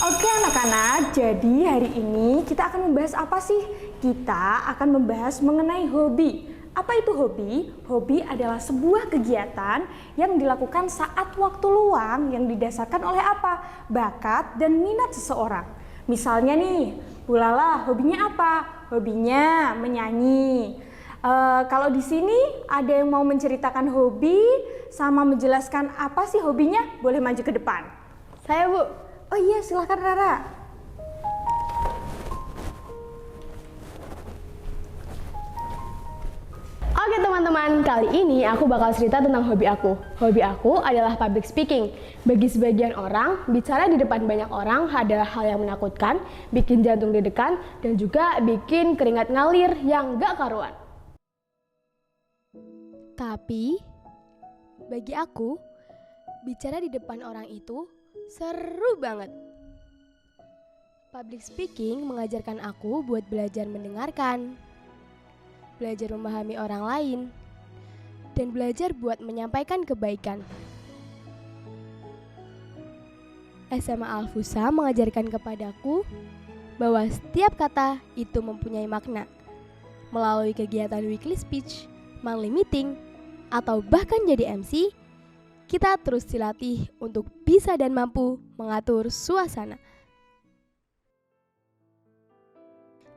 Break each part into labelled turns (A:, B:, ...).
A: Oke anak-anak, jadi hari ini kita akan membahas apa sih? Kita akan membahas mengenai hobi. Apa itu hobi? Hobi adalah sebuah kegiatan yang dilakukan saat waktu luang yang didasarkan oleh apa? Bakat dan minat seseorang. Misalnya nih, Bu Lala hobinya apa? Hobinya menyanyi. Kalau di sini ada yang mau menceritakan hobi sama menjelaskan apa sih hobinya? Boleh maju ke depan.
B: Saya, Bu.
A: Oh iya, silahkan Rara.
B: Oke teman-teman, kali ini aku bakal cerita tentang hobi aku. Hobi aku adalah public speaking. Bagi sebagian orang, bicara di depan banyak orang adalah hal yang menakutkan, bikin jantung deg-degan, dan juga bikin keringat ngalir yang gak karuan. Tapi, bagi aku, bicara di depan orang itu seru banget. Public speaking mengajarkan aku buat belajar mendengarkan, belajar memahami orang lain, dan belajar buat menyampaikan kebaikan. SMA Alfusa mengajarkan kepadaku bahwa setiap kata itu mempunyai makna. Melalui kegiatan weekly speech, monthly meeting, atau bahkan jadi MC, kita terus dilatih untuk bisa dan mampu mengatur suasana.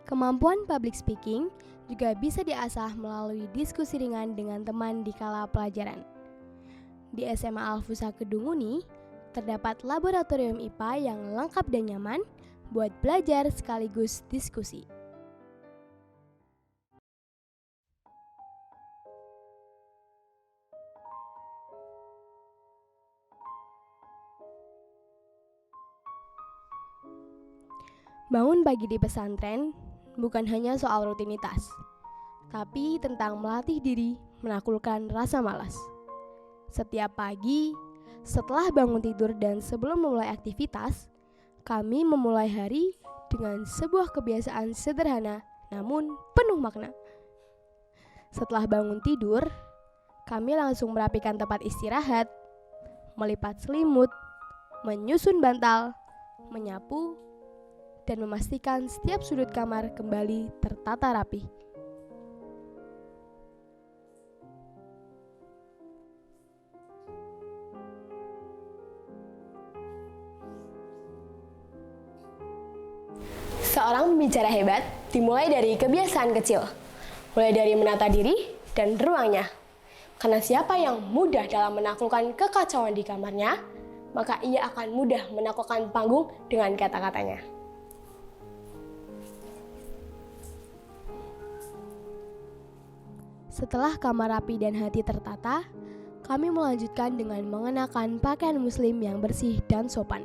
B: Kemampuan public speaking juga bisa diasah melalui diskusi ringan dengan teman di kala pelajaran. Di SMA Alfusa Kedunguni, terdapat laboratorium IPA yang lengkap dan nyaman buat belajar sekaligus diskusi. Bangun pagi di pesantren bukan hanya soal rutinitas, tapi tentang melatih diri menaklukkan rasa malas. Setiap pagi, setelah bangun tidur dan sebelum memulai aktivitas, kami memulai hari dengan sebuah kebiasaan sederhana namun penuh makna. Setelah bangun tidur, kami langsung merapikan tempat istirahat, melipat selimut, menyusun bantal, menyapu, dan memastikan setiap sudut kamar kembali tertata rapi. Seorang pembicara hebat dimulai dari kebiasaan kecil, mulai dari menata diri dan ruangnya. Karena siapa yang mudah dalam menaklukkan kekacauan di kamarnya, maka ia akan mudah menaklukkan panggung dengan kata-katanya. Setelah kamar rapi dan hati tertata, kami melanjutkan dengan mengenakan pakaian muslim yang bersih dan sopan.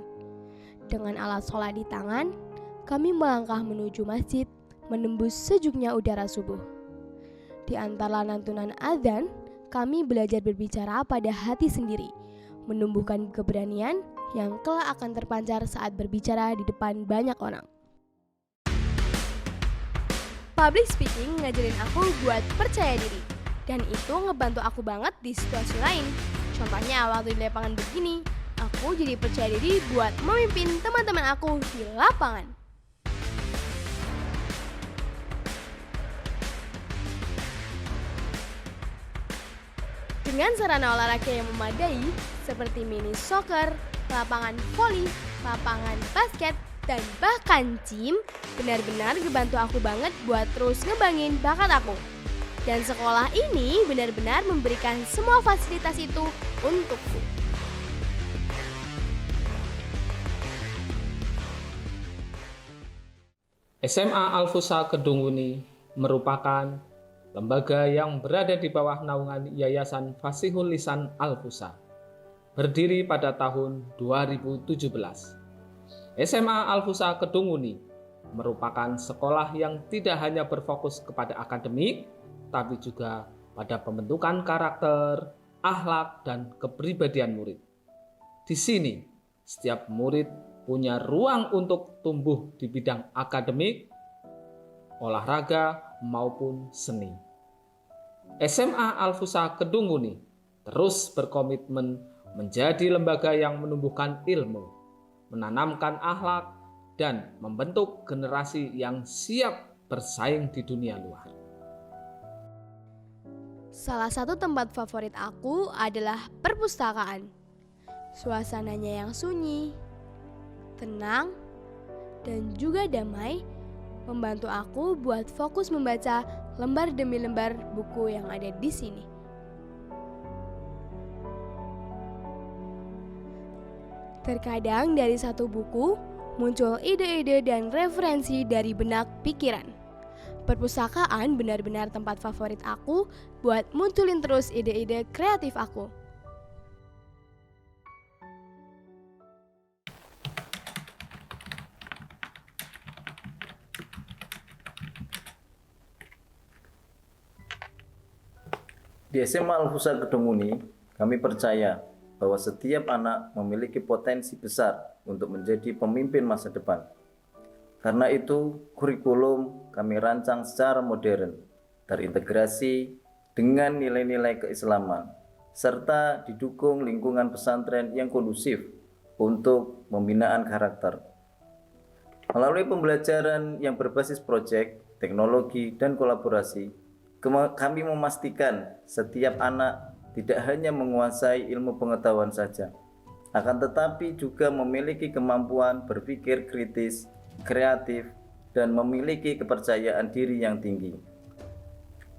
B: Dengan alat sholat di tangan, kami melangkah menuju masjid, menembus sejuknya udara subuh. Di antara lantunan azan, kami belajar berbicara pada hati sendiri, menumbuhkan keberanian yang kelak akan terpancar saat berbicara di depan banyak orang. Public speaking ngajarin aku buat percaya diri, dan itu ngebantu aku banget di situasi lain. Contohnya waktu di lapangan begini, aku jadi percaya diri buat memimpin teman-teman aku di lapangan. Dengan sarana olahraga yang memadai, seperti mini soccer, lapangan voli, lapangan basket, dan bahkan gym, benar-benar ngebantu aku banget buat terus ngembangin bakat aku. Dan sekolah ini benar-benar memberikan semua fasilitas itu untukku.
C: SMA Alfusa Kedunguni merupakan lembaga yang berada di bawah naungan Yayasan Fasihul Lisan Alfusa. Berdiri pada tahun 2017. SMA Alfusa Kedunguni merupakan sekolah yang tidak hanya berfokus kepada akademik, tapi juga pada pembentukan karakter, akhlak, dan kepribadian murid. Di sini, setiap murid punya ruang untuk tumbuh di bidang akademik, olahraga, maupun seni. SMA Alfusa Kedunguni terus berkomitmen menjadi lembaga yang menumbuhkan ilmu, menanamkan akhlak, dan membentuk generasi yang siap bersaing di dunia luar.
B: Salah satu tempat favorit aku adalah perpustakaan. Suasananya yang sunyi, tenang, dan juga damai membantu aku buat fokus membaca lembar demi lembar buku yang ada di sini. Terkadang dari satu buku muncul ide-ide dan referensi dari benak pikiran. Perpustakaan benar-benar tempat favorit aku buat munculin terus ide-ide kreatif aku.
D: Di SMA Al-Fusha Kedunguni, kami percaya bahwa setiap anak memiliki potensi besar untuk menjadi pemimpin masa depan. Karena itu, kurikulum kami rancang secara modern, terintegrasi dengan nilai-nilai keislaman, serta didukung lingkungan pesantren yang kondusif untuk pembinaan karakter. Melalui pembelajaran yang berbasis proyek, teknologi, dan kolaborasi, kami memastikan setiap anak tidak hanya menguasai ilmu pengetahuan saja, akan tetapi juga memiliki kemampuan berpikir kritis, kreatif, dan memiliki kepercayaan diri yang tinggi.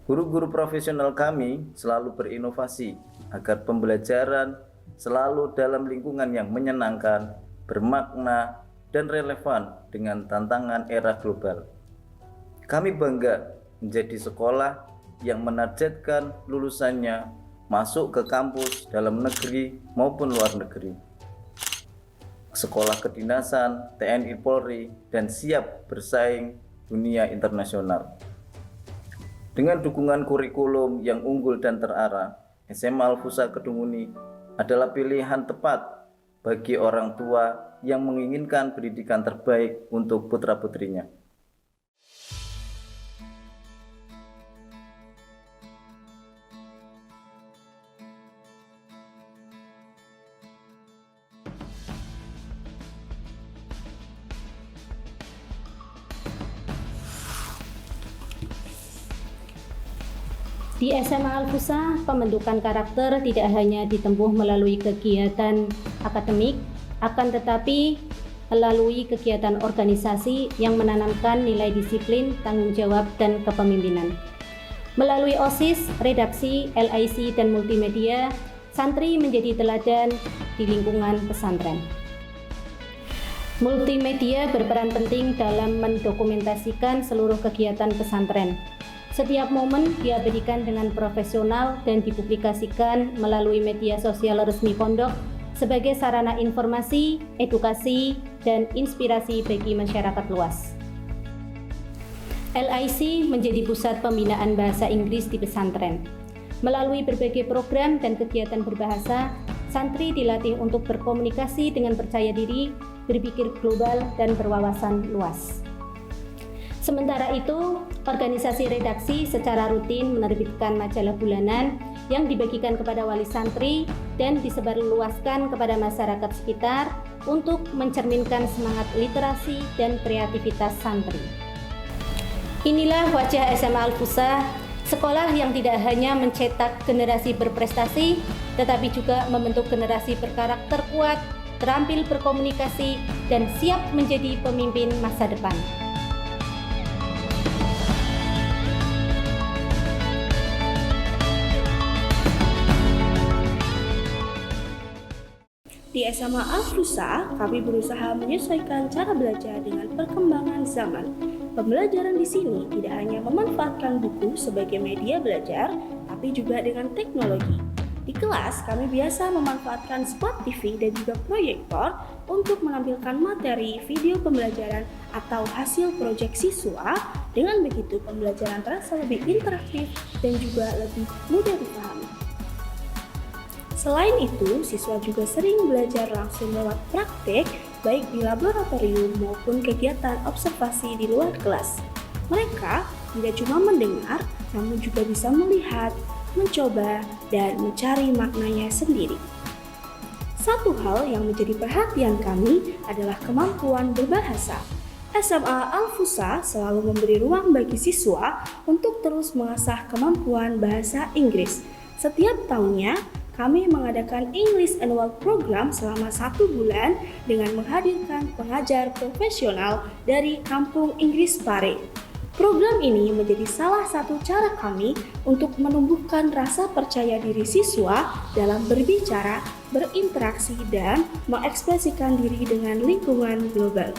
D: Guru-guru profesional kami selalu berinovasi agar pembelajaran selalu dalam lingkungan yang menyenangkan, bermakna, dan relevan dengan tantangan era global. Kami bangga menjadi sekolah yang menargetkan lulusannya masuk ke kampus dalam negeri maupun luar negeri, sekolah kedinasan, TNI Polri, dan siap bersaing dunia internasional. Dengan dukungan kurikulum yang unggul dan terarah, SMA Al-Fusha Kedunguni adalah pilihan tepat bagi orang tua yang menginginkan pendidikan terbaik untuk putra-putrinya.
E: Di SMA Al-Fusha, pembentukan karakter tidak hanya ditempuh melalui kegiatan akademik, akan tetapi melalui kegiatan organisasi yang menanamkan nilai disiplin, tanggung jawab, dan kepemimpinan. Melalui OSIS, redaksi, LIC, dan multimedia, santri menjadi teladan di lingkungan pesantren. Multimedia berperan penting dalam mendokumentasikan seluruh kegiatan pesantren. Setiap momen diabadikan dengan profesional dan dipublikasikan melalui media sosial resmi pondok sebagai sarana informasi, edukasi, dan inspirasi bagi masyarakat luas. LIC menjadi pusat pembinaan bahasa Inggris di pesantren. Melalui berbagai program dan kegiatan berbahasa, santri dilatih untuk berkomunikasi dengan percaya diri, berpikir global, dan berwawasan luas. Sementara itu, organisasi redaksi secara rutin menerbitkan majalah bulanan yang dibagikan kepada wali santri dan disebarluaskan kepada masyarakat sekitar untuk mencerminkan semangat literasi dan kreativitas santri. Inilah wajah SMA Al-Fusha, sekolah yang tidak hanya mencetak generasi berprestasi, tetapi juga membentuk generasi berkarakter kuat, terampil berkomunikasi, dan siap menjadi pemimpin masa depan.
F: Di SMA Al-Fusha, kami berusaha menyesuaikan cara belajar dengan perkembangan zaman. Pembelajaran di sini tidak hanya memanfaatkan buku sebagai media belajar, tapi juga dengan teknologi. Di kelas, kami biasa memanfaatkan smart TV dan juga proyektor untuk menampilkan materi video pembelajaran atau hasil proyek siswa. Dengan begitu, pembelajaran terasa lebih interaktif dan juga lebih mudah dipahami. Selain itu, siswa juga sering belajar langsung lewat praktek, baik di laboratorium maupun kegiatan observasi di luar kelas. Mereka tidak cuma mendengar, namun juga bisa melihat, mencoba, dan mencari maknanya sendiri. Satu hal yang menjadi perhatian kami adalah kemampuan berbahasa. SMA Al-Fusa selalu memberi ruang bagi siswa untuk terus mengasah kemampuan bahasa Inggris. Setiap tahunnya, kami mengadakan English Annual Program selama 1 bulan dengan menghadirkan pengajar profesional dari Kampung Inggris Pare. Program ini menjadi salah satu cara kami untuk menumbuhkan rasa percaya diri siswa dalam berbicara, berinteraksi, dan mengekspresikan diri dengan lingkungan global.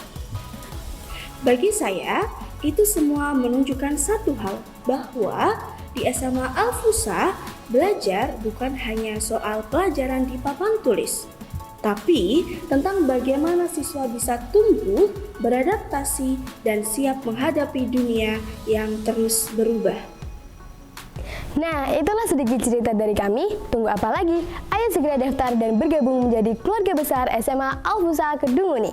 F: Bagi saya, itu semua menunjukkan satu hal, bahwa di SMA Al-Fusa, belajar bukan hanya soal pelajaran di papan tulis, tapi tentang bagaimana siswa bisa tumbuh, beradaptasi, dan siap menghadapi dunia yang terus berubah.
B: Nah, itulah sedikit cerita dari kami. Tunggu apa lagi? Ayo segera daftar dan bergabung menjadi keluarga besar SMA Al-Fusa Kedunguni.